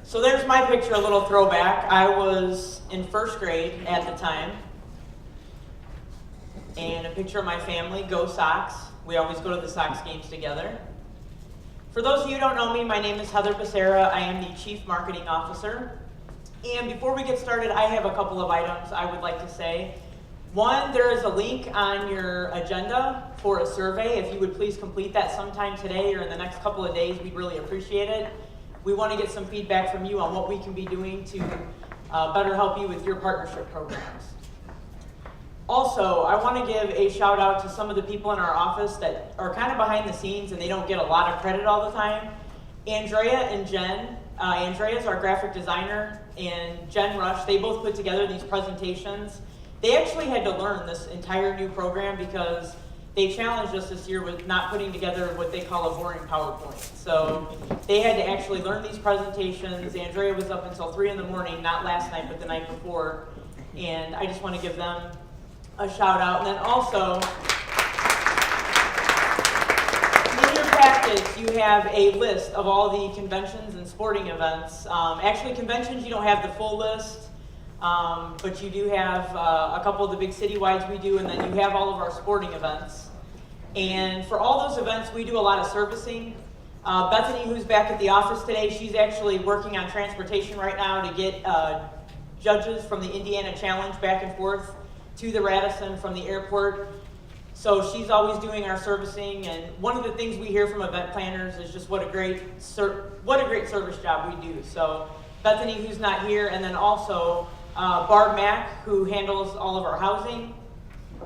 So there's my picture, a little throwback. I was in first grade at the time. And a picture of my family, go Sox. We always go to the Sox games together. For those of you who don't know me, my name is Heather Becerra. I am the Chief Marketing Officer. And before we get started, I have a couple of items I would like to say. One, there is a link on your agenda for a survey. If you would please complete that sometime today or in the next couple of days, we'd really appreciate it. We want to get some feedback from you on what we can be doing to better help you with your partnership programs. Also, I want to give a shout out to some of the people in our office that are kind of behind the scenes and they don't get a lot of credit all the time. Andrea and Jen. Andrea is our graphic designer, and Jen Rush, they both put together these presentations. They actually had to learn this entire new program because they challenged us this year with not putting together what they call a boring PowerPoint. So they had to actually learn these presentations. Andrea was up until 3 in the morning, not last night, but the night before. And I just want to give them a shout out. And then also, in your packets, you have a list of all the conventions and sporting events. Actually, conventions, you don't have the full list. But you do have a couple of the big citywides we do, and then you have all of our sporting events. And for all those events, we do a lot of servicing. Bethany, who's back at the office today, she's actually working on transportation right now to get judges from the Indiana Challenge back and forth to the Radisson from the airport. So she's always doing our servicing, and one of the things we hear from event planners is just what a great service job we do. So Bethany, who's not here, and then also Barb Mack, who handles all of our housing,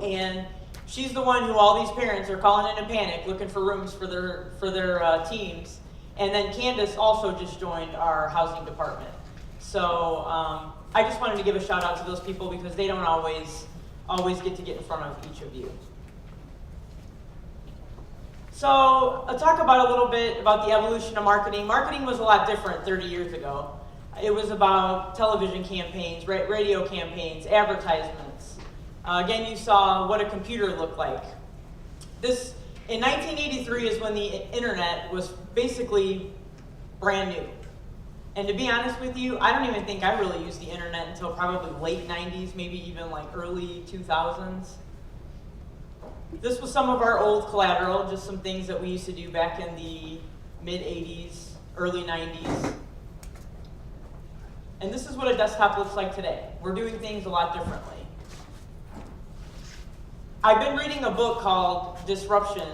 and she's the one who all these parents are calling in a panic looking for rooms for their teams. And then Candace also just joined our housing department. So I just wanted to give a shout out to those people because they don't always get to get in front of each of you. So I'll talk about a little bit about the evolution of marketing. Marketing was a lot different 30 years ago. It was about television campaigns, radio campaigns, advertisements. Again, you saw what a computer looked like. This, in 1983, is when the internet was basically brand new. And to be honest with you, I don't even think I really used the internet until probably late 90s, maybe even like early 2000s. This was some of our old collateral, just some things that we used to do back in the mid-80s, early 90s. And this is what a desktop looks like today. We're doing things a lot differently. I've been reading a book called Disruption,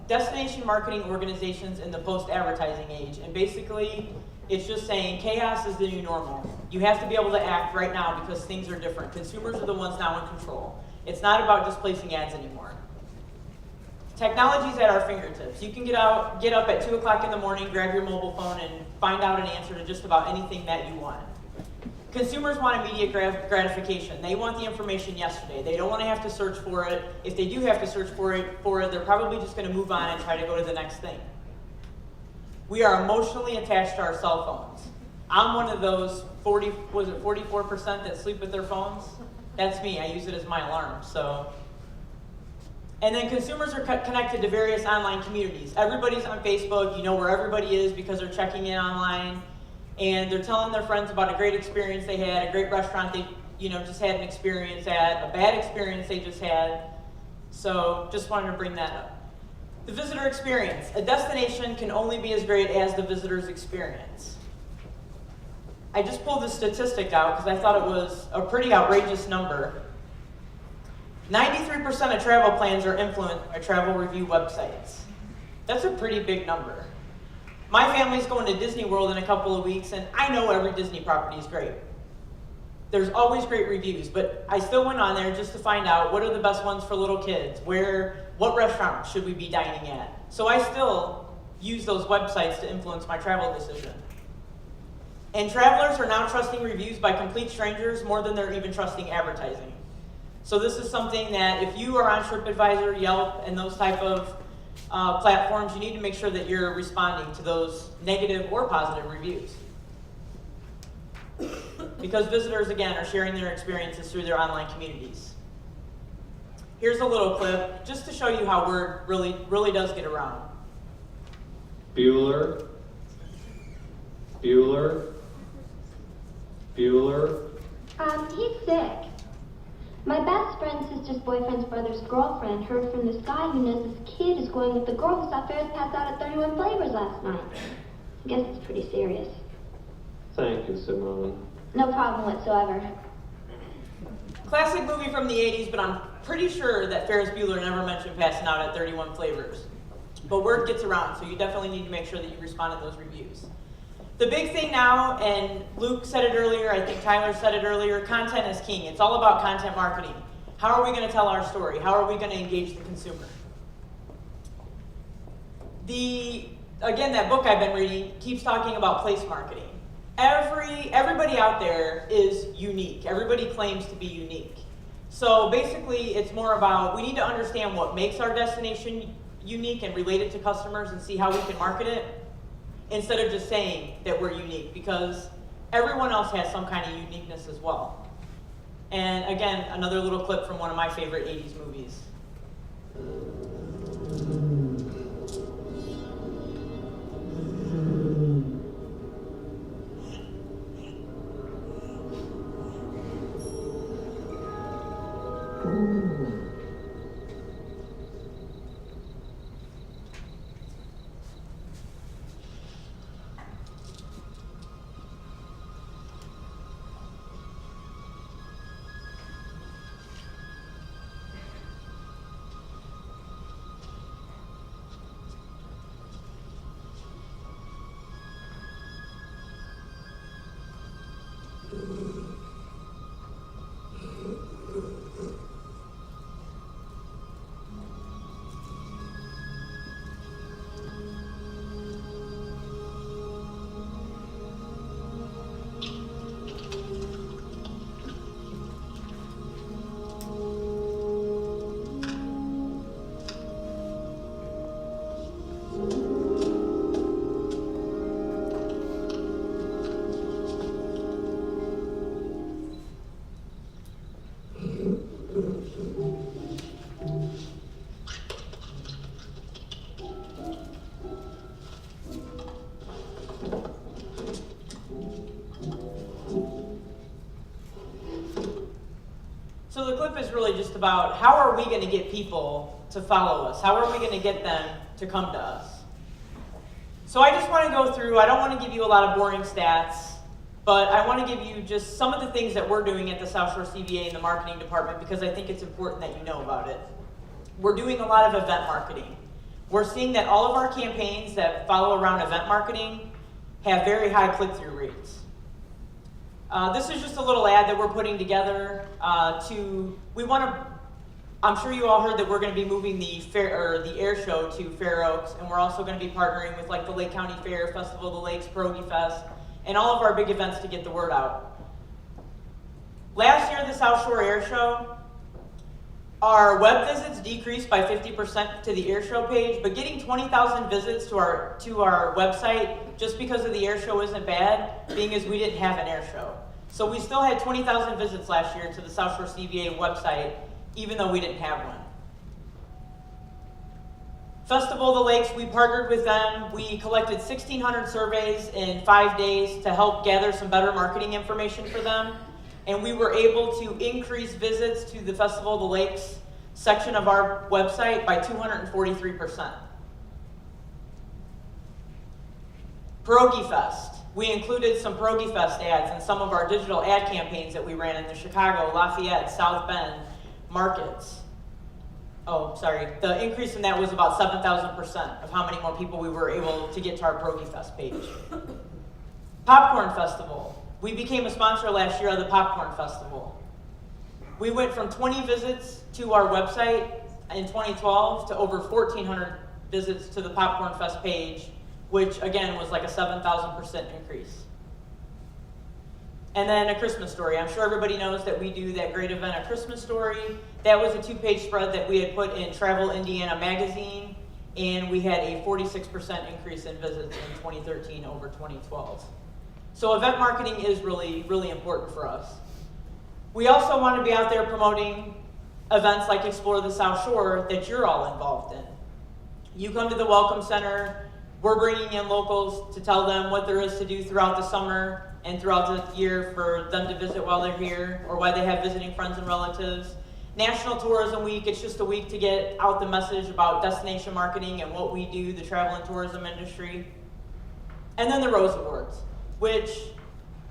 Destination Marketing Organizations in the Post-Advertising Age. And basically, it's just saying chaos is the new normal. You have to be able to act right now because things are different. Consumers are the ones now in control. It's not about just placing ads anymore. Technology's at our fingertips. You can get up at 2 o'clock in the morning, grab your mobile phone, and find out an answer to just about anything that you want. Consumers want immediate gratification. They want the information yesterday. They don't want to have to search for it. If they do have to search for it, they're probably just going to move on and try to go to the next thing. We are emotionally attached to our cell phones. I'm one of those 44% that sleep with their phones? That's me. I use it as my alarm. And then consumers are connected to various online communities. Everybody's on Facebook. You know where everybody is because they're checking in online. And they're telling their friends about a great experience they had, a great restaurant they just had an experience at, a bad experience they just had. So just wanted to bring that up. The visitor experience. A destination can only be as great as the visitor's experience. I just pulled this statistic out because I thought it was a pretty outrageous number. 93% of travel plans are influenced by travel review websites. That's a pretty big number. My family's going to Disney World in a couple of weeks, and I know every Disney property is great. There's always great reviews, but I still went on there just to find out what are the best ones for little kids, what restaurant should we be dining at. So I still use those websites to influence my travel decision. And travelers are now trusting reviews by complete strangers more than they're even trusting advertising. So this is something that if you are on TripAdvisor, Yelp, and those type of platforms, you need to make sure that you're responding to those negative or positive reviews. Because visitors, again, are sharing their experiences through their online communities. Here's a little clip just to show you how word really does get around. Bueller. Bueller? Bueller? He's sick. My best friend's sister's boyfriend's brother's girlfriend heard from this guy who knows this kid is going with the girl who saw Ferris pass out at 31 Flavors last night. I guess it's pretty serious. Thank you, Simone. No problem whatsoever. Classic movie from the 80s, but I'm pretty sure that Ferris Bueller never mentioned passing out at 31 Flavors. But word gets around, so you definitely need to make sure that you respond to those reviews. The big thing now, and Luke said it earlier, I think Tyler said it earlier, content is king. It's all about content marketing. How are we going to tell our story? How are we going to engage the consumer? Again, that book I've been reading keeps talking about place marketing. Everybody out there is unique. Everybody claims to be unique. So basically, it's more about, we need to understand what makes our destination unique and relate it to customers and see how we can market it, instead of just saying that we're unique, because everyone else has some kind of uniqueness as well. And again, another little clip from one of my favorite 80s movies. So the clip is really just about, how are we going to get people to follow us? How are we going to get them to come to us? So I just want to go through, I don't want to give you a lot of boring stats, but I want to give you just some of the things that we're doing at the South Shore CVA in the marketing department, because I think it's important that you know about it. We're doing a lot of event marketing. We're seeing that all of our campaigns that follow around event marketing have very high click-through rates. This is just a little ad that we're putting together I'm sure you all heard that we're going to be moving the air show to Fair Oaks, and we're also going to be partnering with like the Lake County Fair, Festival of the Lakes, Pierogi Fest, and all of our big events to get the word out. Last year, the South Shore Air Show, our web visits decreased by 50% to the air show page, but getting 20,000 visits to our website just because of the air show isn't bad, being as we didn't have an air show. So we still had 20,000 visits last year to the South Shore CVA website, even though we didn't have one. Festival of the Lakes, we partnered with them. We collected 1,600 surveys in 5 days to help gather some better marketing information for them. And we were able to increase visits to the Festival of the Lakes section of our website by 243%. Pierogi Fest. We included some Pierogi Fest ads in some of our digital ad campaigns that we ran in the Chicago, Lafayette, South Bend markets. Oh, sorry. The increase in that was about 7,000% of how many more people we were able to get to our Pierogi Fest page. Popcorn Festival. We became a sponsor last year of the Popcorn Festival. We went from 20 visits to our website in 2012 to over 1,400 visits to the Popcorn Fest page, which again was like a 7,000% increase. And then A Christmas Story. I'm sure everybody knows that we do that great event, A Christmas Story. That was a 2-page spread that we had put in Travel Indiana magazine, and we had a 46% increase in visits in 2013 over 2012. So event marketing is really, really important for us. We also want to be out there promoting events like Explore the South Shore that you're all involved in. You come to the Welcome Center, We're bringing in locals to tell them what there is to do throughout the summer and throughout the year for them to visit while they're here or while they have visiting friends and relatives. National Tourism Week, it's just a week to get out the message about destination marketing and what we do, the travel and tourism industry. And then the Rose Awards, which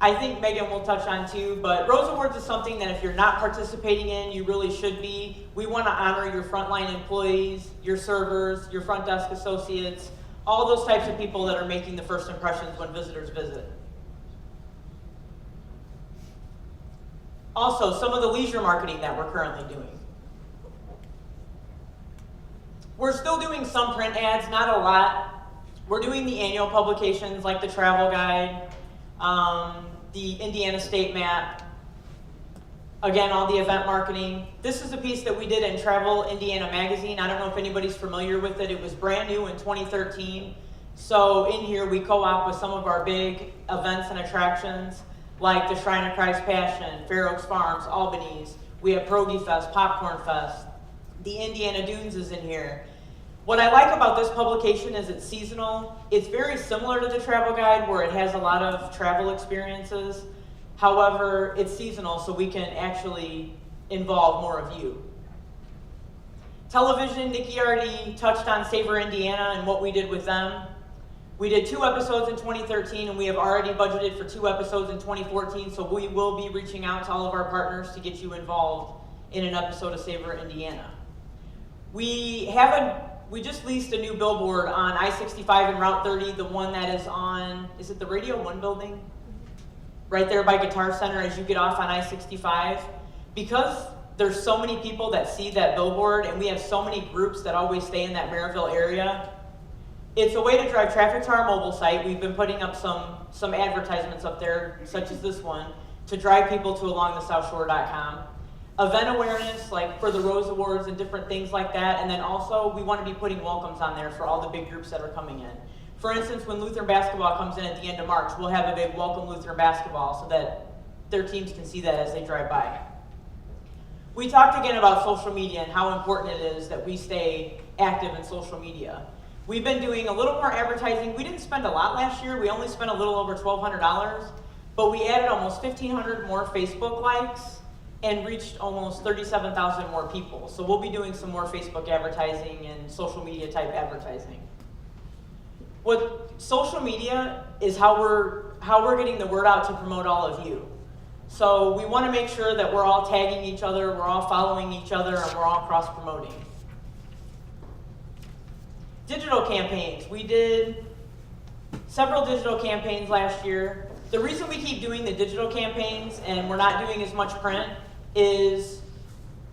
I think Megan will touch on too, but Rose Awards is something that if you're not participating in, you really should be. We want to honor your frontline employees, your servers, your front desk associates, all those types of people that are making the first impressions when visitors visit. Also, some of the leisure marketing that we're currently doing. We're still doing some print ads, not a lot. We're doing the annual publications like the travel guide, the Indiana State Map, again, all the event marketing. This is a piece that we did in Travel Indiana Magazine. I don't know if anybody's familiar with it. It was brand new in 2013. So in here we co-op with some of our big events and attractions like the Shrine of Christ Passion, Fair Oaks Farms, Albany's. We have Pierogi Fest, Popcorn Fest. The Indiana Dunes is in here. What I like about this publication is it's seasonal. It's very similar to the travel guide where it has a lot of travel experiences. However, it's seasonal so we can actually involve more of you. Television, Nikki already touched on Savor Indiana and what we did with them. We did 2 episodes in 2013 and we have already budgeted for 2 episodes in 2014, so we will be reaching out to all of our partners to get you involved in an episode of Savor Indiana. We just leased a new billboard on I-65 and Route 30, the one that is on, is it the Radio 1 building? Right there by Guitar Center as you get off on I-65. Because there's so many people that see that billboard and we have so many groups that always stay in that Maryville area, it's a way to drive traffic to our mobile site. We've been putting up some advertisements up there, such as this one, to drive people to alongthesouthshore.com. Event awareness, like for the Rose Awards and different things like that. And then also, we want to be putting welcomes on there for all the big groups that are coming in. For instance, when Lutheran basketball comes in at the end of March, we'll have a big welcome Lutheran basketball so that their teams can see that as they drive by. We talked again about social media and how important it is that we stay active in social media. We've been doing a little more advertising. We didn't spend a lot last year. We only spent a little over $1,200, but we added almost 1,500 more Facebook likes and reached almost 37,000 more people. So we'll be doing some more Facebook advertising and social media type advertising. What social media is how we're getting the word out to promote all of you. So we want to make sure that we're all tagging each other, we're all following each other, and we're all cross-promoting. Digital campaigns. We did several digital campaigns last year. The reason we keep doing the digital campaigns and we're not doing as much print is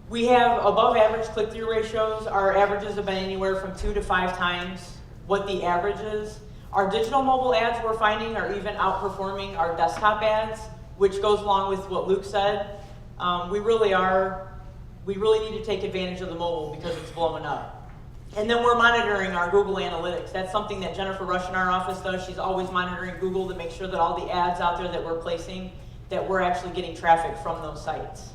we have above average click-through ratios. Our averages have been anywhere from 2 to 5 times what the average is. Our digital mobile ads we're finding are even outperforming our desktop ads, which goes along with what Luke said. We really need to take advantage of the mobile because it's blowing up. And then we're monitoring our Google Analytics. That's something that Jennifer Rush in our office does. She's always monitoring Google to make sure that all the ads out there that we're placing, that we're actually getting traffic from those sites.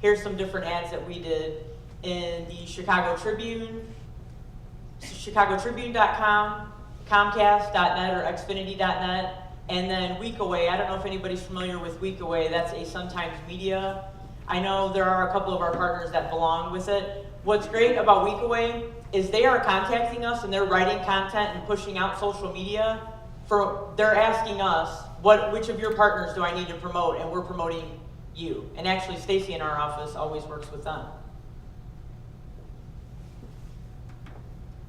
Here's some different ads that we did in the Chicago Tribune, chicagotribune.com, comcast.net or xfinity.net, and then Weekaway. I don't know if anybody's familiar with Weekaway. That's a Sun-Times Media. I know there are a couple of our partners that belong with it. What's great about Weekaway is they are contacting us and they're writing content and pushing out social media. They're asking us, which of your partners do I need to promote? And we're promoting you. And actually, Stacy in our office always works with them.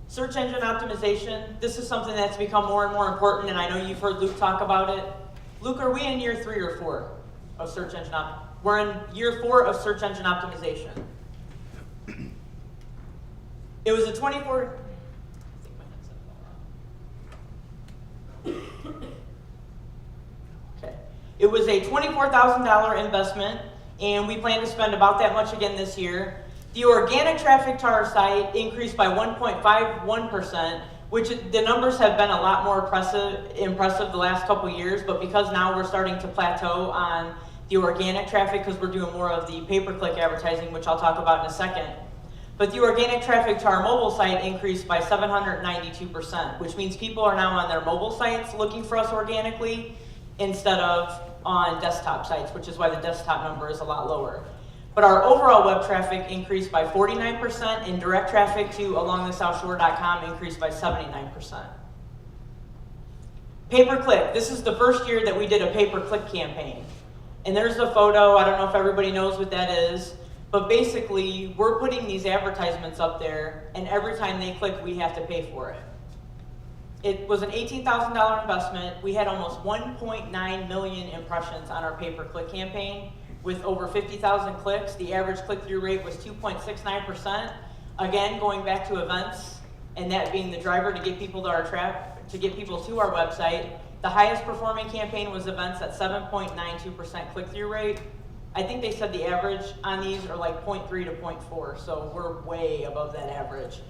Search engine optimization. This is something that's become more and more important, and I know you've heard Luke talk about it. Luke, are we in year 3 or 4 of search engine optimization? We're in year 4 of search engine optimization. It was a 24. Okay. It was a $24,000 investment, and we plan to spend about that much again this year. The organic traffic to our site increased by 1.51%, which the numbers have been a lot more impressive the last couple years, but because now we're starting to plateau on the organic traffic because we're doing more of the pay-per-click advertising, which I'll talk about in a second. But the organic traffic to our mobile site increased by 792%, which means people are now on their mobile sites looking for us organically instead of on desktop sites, which is why the desktop number is a lot lower. But our overall web traffic increased by 49%, and direct traffic to alongthesouthshore.com increased by 79%. Pay-per-click. This is the first year that we did a pay-per-click campaign. And there's a photo. I don't know if everybody knows what that is. But basically, we're putting these advertisements up there, and every time they click, we have to pay for it. It was an $18,000 investment. We had almost 1.9 million impressions on our pay-per-click campaign with over 50,000 clicks. The average click-through rate was 2.69%. Again, going back to events, and that being the driver to get people to our website. The highest performing campaign was events at 7.92% click-through rate. I think they said the average on these are like 0.3 to 0.4, so we're way above that average.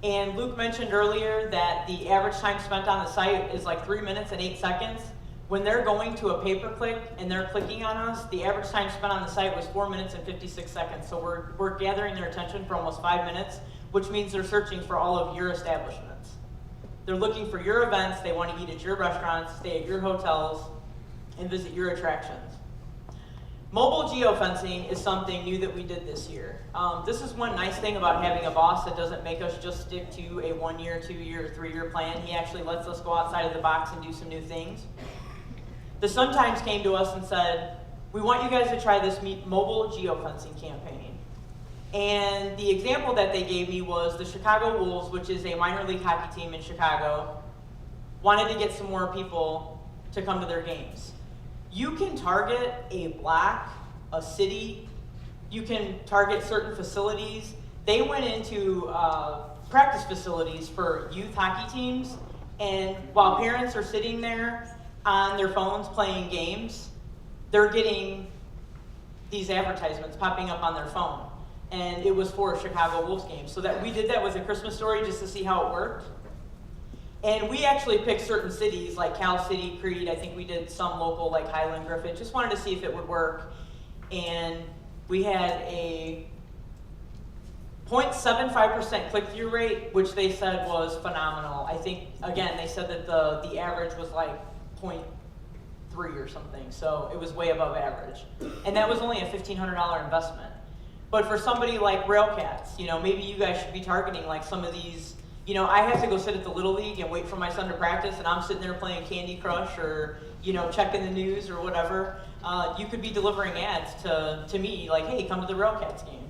And Luke mentioned earlier that the average time spent on the site is like 3 minutes and 8 seconds. When they're going to a pay-per-click and they're clicking on us, the average time spent on the site was 4 minutes and 56 seconds. So we're gathering their attention for almost 5 minutes, which means they're searching for all of your establishments. They're looking for your events, they want to eat at your restaurants, stay at your hotels, and visit your attractions. Mobile geofencing is something new that we did this year. This is one nice thing about having a boss that doesn't make us just stick to a 1 year, 2 year, 3 year plan. He actually lets us go outside of the box and do some new things. The Sun-Times came to us and said, we want you guys to try this mobile geofencing campaign. And the example that they gave me was the Chicago Wolves, which is a minor league hockey team in Chicago, wanted to get some more people to come to their games. You can target a block, a city, you can target certain facilities. They went into practice facilities for youth hockey teams, and while parents are sitting there on their phones playing games, they're getting these advertisements popping up on their phone. And it was for a Chicago Wolves game. So that we did that with a Christmas Story just to see how it worked. And we actually picked certain cities like Cal City, Creed. I think we did some local like Highland, Griffith. Just wanted to see if it would work. And we had a 0.75% click-through rate, which they said was phenomenal. I think, again, they said that the average was like 0.3 or something. So it was way above average. And that was only a $1,500 investment. But for somebody like Railcats, maybe you guys should be targeting like some of these. I have to go sit at the Little League and wait for my son to practice, and I'm sitting there playing Candy Crush or, checking the news or whatever. You could be delivering ads to me like, hey, come to the Railcats game.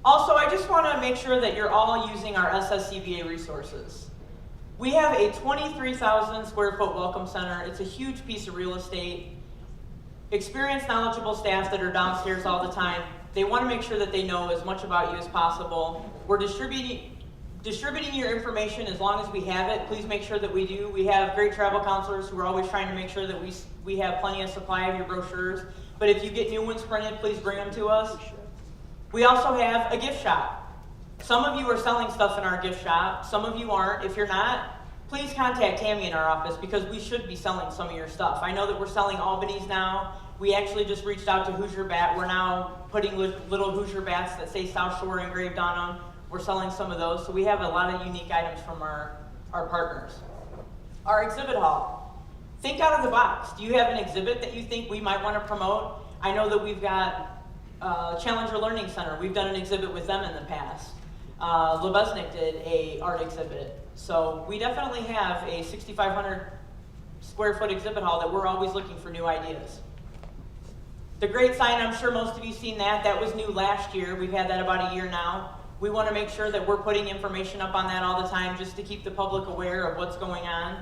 Also, I just want to make sure that you're all using our SSCVA resources. We have a 23,000 square foot welcome center. It's a huge piece of real estate. Experienced, knowledgeable staff that are downstairs all the time. They want to make sure that they know as much about you as possible. We're distributing your information as long as we have it. Please make sure that we do. We have great travel counselors who are always trying to make sure that we have plenty of supply of your brochures. But if you get new ones printed, please bring them to us. We also have a gift shop. Some of you are selling stuff in our gift shop. Some of you aren't. If you're not, please contact Tammy in our office because we should be selling some of your stuff. I know that we're selling Albany's now. We actually just reached out to Hoosier Bat. We're now putting little Hoosier bats that say South Shore engraved on them. We're selling some of those. So we have a lot of unique items from our partners. Our exhibit hall. Think out of the box. Do you have an exhibit that you think we might want to promote? I know that we've got Challenger Learning Center. We've done an exhibit with them in the past. Lebesnick did a art exhibit. So we definitely have a 6,500 square foot exhibit hall that we're always looking for new ideas. The Great Sign, I'm sure most of you seen that. That was new last year. We've had that about a year now. We want to make sure that we're putting information up on that all the time just to keep the public aware of what's going on.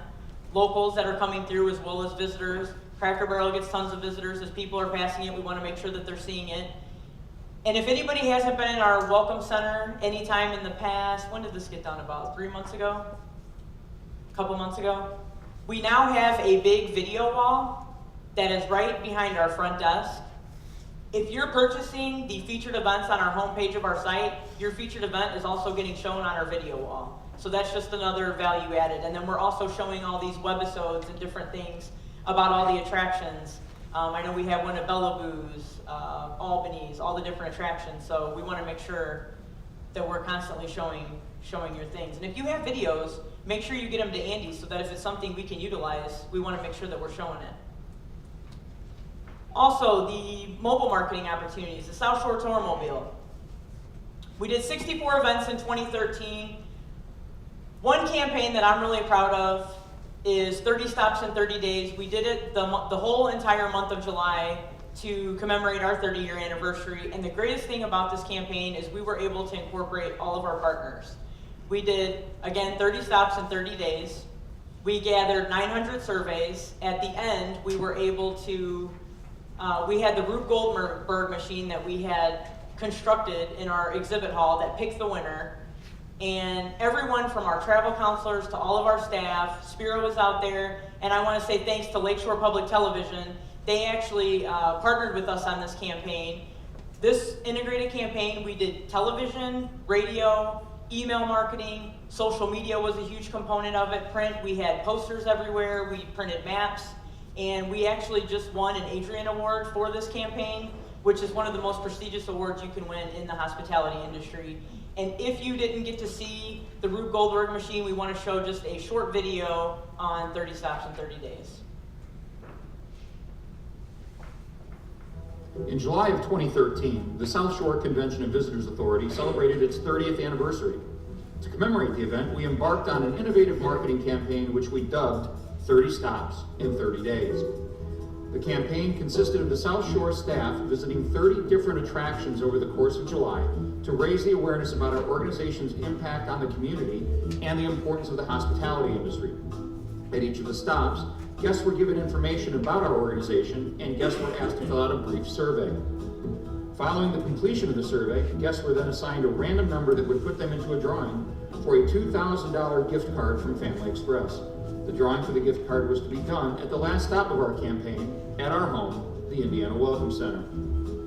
Locals that are coming through as well as visitors. Cracker Barrel gets tons of visitors. As people are passing it, we want to make sure that they're seeing it. And if anybody hasn't been in our Welcome Center anytime in the past, when did this get done? About 3 months ago? A couple months ago? We now have a big video wall that is right behind our front desk. If you're purchasing the featured events on our homepage of our site, your featured event is also getting shown on our video wall. So that's just another value added. And then we're also showing all these webisodes and different things about all the attractions I know we have one at Belleville's, Albany's, all the different attractions, so we want to make sure that we're constantly showing your things. And if you have videos, make sure you get them to Andy so that if it's something we can utilize, we want to make sure that we're showing it. Also, the mobile marketing opportunities, the South Shore Tourmobile. We did 64 events in 2013. One campaign that I'm really proud of is 30 stops in 30 days. We did it the whole entire month of July to commemorate our 30-year anniversary. And the greatest thing about this campaign is we were able to incorporate all of our partners. We did, again, 30 stops in 30 days. We gathered 900 surveys. At the end, we were able to, we had the Rube Goldberg machine that we had constructed in our exhibit hall that picked the winner. And everyone from our travel counselors to all of our staff, Spiro was out there, and I want to say thanks to Lakeshore Public Television. They actually partnered with us on this campaign. This integrated campaign, we did television, radio, email marketing, social media was a huge component of it, print, we had posters everywhere, we printed maps, and we actually just won an Adrian Award for this campaign, which is one of the most prestigious awards you can win in the hospitality industry. And if you didn't get to see the Rube Goldberg machine, we want to show just a short video on 30 stops in 30 days. In July of 2013, the South Shore Convention and Visitors Authority celebrated its 30th anniversary. To commemorate the event, we embarked on an innovative marketing campaign which we dubbed 30 Stops in 30 Days. The campaign consisted of the South Shore staff visiting 30 different attractions over the course of July to raise the awareness about our organization's impact on the community and the importance of the hospitality industry. At each of the stops, guests were given information about our organization and guests were asked to fill out a brief survey. Following the completion of the survey, guests were then assigned a random number that would put them into a drawing for a $2,000 gift card from Family Express. The drawing for the gift card was to be done at the last stop of our campaign, at our home, the Indiana Welcome Center.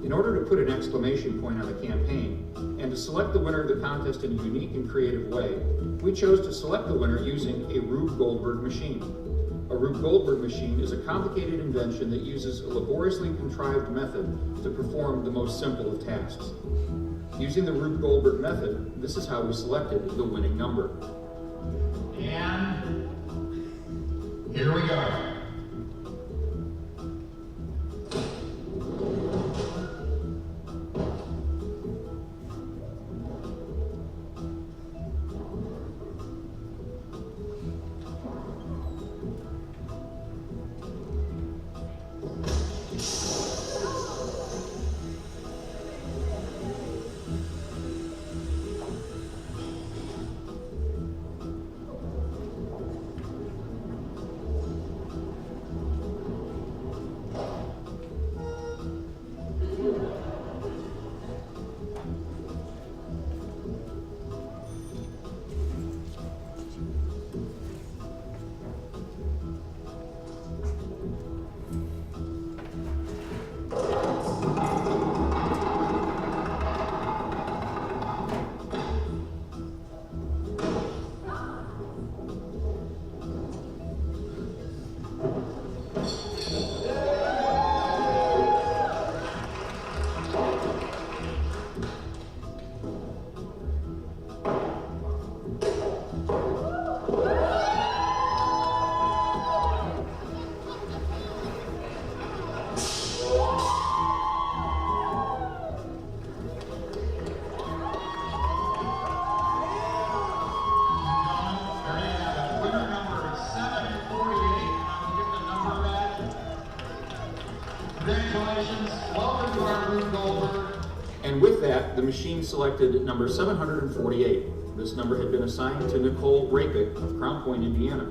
In order to put an exclamation point on the campaign, and to select the winner of the contest in a unique and creative way, we chose to select the winner using a Rube Goldberg machine. A Rube Goldberg machine is a complicated invention that uses a laboriously contrived method to perform the most simple of tasks. Using the Rube Goldberg method, this is how we selected the winning number. And here we go. Congratulations, welcome to our Rube Goldberg. And with that, the machine selected number 748. This number had been assigned to Nicole Rapick of Crown Point, Indiana.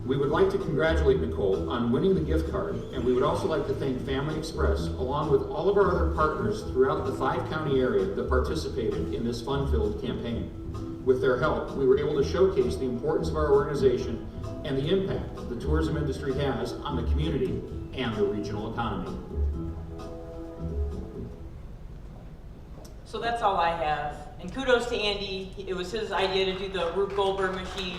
We would like to congratulate Nicole on winning the gift card, and we would also like to thank Family Express, along with all of our other partners throughout the 5-county area that participated in this fun-filled campaign. With their help, we were able to showcase the importance of our organization and the impact the tourism industry has on the community and the regional economy. So that's all I have. And kudos to Andy. It was his idea to do the Rube Goldberg machine.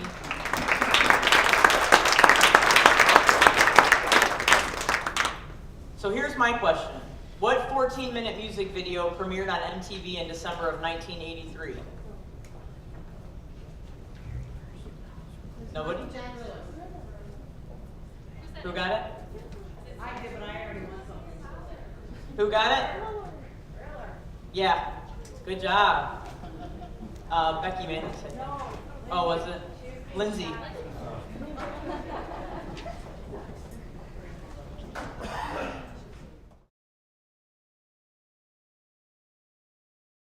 my question. What 14-minute music video premiered on MTV in December of 1983? Nobody? Who got it? I did, but I already won something. Who got it? Yeah. Good job. Becky Manning said. Oh, was it? Lindsay.